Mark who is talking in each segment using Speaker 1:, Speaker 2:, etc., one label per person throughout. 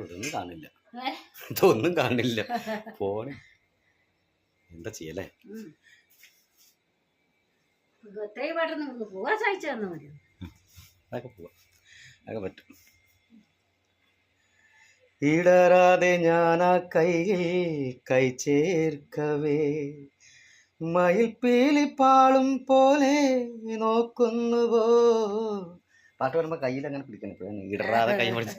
Speaker 1: ഇതൊന്നും കാണില്ല, ഇതൊന്നും കാണില്ല. ഫോണ് എന്താ ചെയ്യല്ലേ?
Speaker 2: അതൊക്കെ
Speaker 1: പോവാ, അതൊക്കെ പറ്റും. ഇടരാതെ ഞാനാ കൈയിൽ കൈ ചേർക്കവേ മയിൽപ്പീലി പാളും പോലെ നോക്കുന്നുവോ. പാട്ട് പറയുമ്പോൾ കയ്യിൽ അങ്ങനെ പിടിക്കണം, ഇപ്പോഴാണ് ഇടറാതെ കൈ പിടിച്ച്.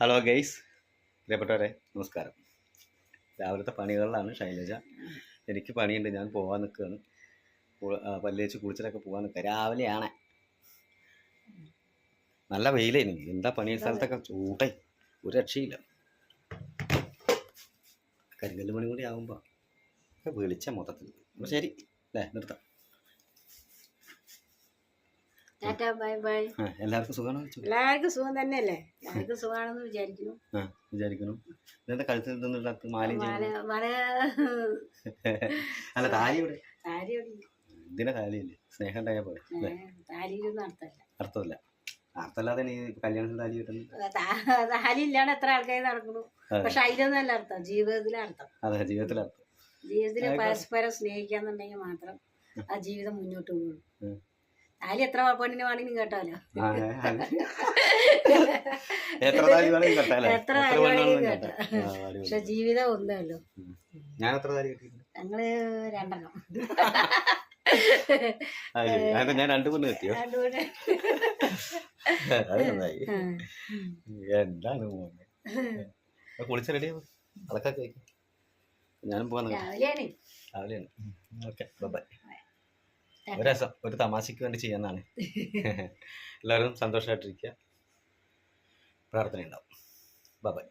Speaker 1: ഹലോ ഗൈസ്, പ്രിയപ്പെട്ടവരെ നമസ്കാരം. രാവിലത്തെ പണികളിലാണ് ശൈലജ. എനിക്ക് പണിയുണ്ട്, ഞാൻ പോകാൻ നിൽക്കുകയാണ്. പല്ലേച്ച് കുളിച്ചിട്ടൊക്കെ പോകാൻ നിൽക്കുക. രാവിലെയാണ്, നല്ല വെയിലേനി. എന്താ പണി സ്ഥലത്തൊക്കെ ചൂട്ടേ, ഒരു രക്ഷയില്ല. കരിങ്കല്ല് പണി കൂടി ആകുമ്പോൾ വിളിച്ച മൊത്തത്തിൽ. അപ്പോൾ ശരി അല്ലേ, നിർത്താം. എല്ലാവർക്കും സുഖമാണോ?
Speaker 2: എല്ലാവർക്കും സുഖം തന്നെയല്ലേ? എല്ലാവർക്കും സുഖമാണെന്ന്
Speaker 1: വിചാരിക്കുന്നു. ഇന്നത്തെ കഴുത്തിൽ നിന്നുള്ള മാല അല്ല, താലി ഇവിടെ ഇതിനെ താലിയല്ലേ, സ്നേഹം ഉണ്ടായാൽ പോലെ. അർത്ഥമില്ല, അർത്ഥമല്ലാതെ കല്യാണത്തിന് താലി കിട്ടുന്നത്.
Speaker 2: താലി ഇല്ലാണ്ട് എത്ര ആൾക്കാർ നടക്കുന്നു. പക്ഷെ അതിലൊന്നല്ല അർത്ഥം, ജീവിതത്തിലർത്ഥം.
Speaker 1: അതെ, ജീവിതത്തിലർത്ഥം.
Speaker 2: ജീവിതത്തിൽ പരസ്പരം സ്നേഹിക്കാന്നുണ്ടെങ്കിൽ മാത്രം ആ ജീവിതം മുന്നോട്ട് പോകും. താലി എത്ര പെണ്ണിന് വേണമെങ്കിലും കേട്ടാലോ,
Speaker 1: എത്ര താലി വേണമെങ്കിലും കേട്ടോ.
Speaker 2: പക്ഷെ ജീവിതം ഒന്നല്ലോ.
Speaker 1: ഞാൻ എത്ര താലി കിട്ടിയിട്ടുണ്ട്?
Speaker 2: ഞങ്ങള് 2 എണ്ണം.
Speaker 1: ഞാൻ 2 പെണ്ണ് കിട്ടിയോ? എന്താണ് മോനെ, കുളിച്ച് റെഡിയാവും, അതൊക്കെ കഴിക്കും. ഞാനും പോകാൻ രാവിലെയാണ്. Okay, bye. ഒരു രസം, ഒരു തമാശയ്ക്ക് വേണ്ടി ചെയ്യാന്നാണ്. എല്ലാവരും സന്തോഷമായിട്ടിരിക്കുക, പ്രാർത്ഥന ഉണ്ടാവും. ബൈ.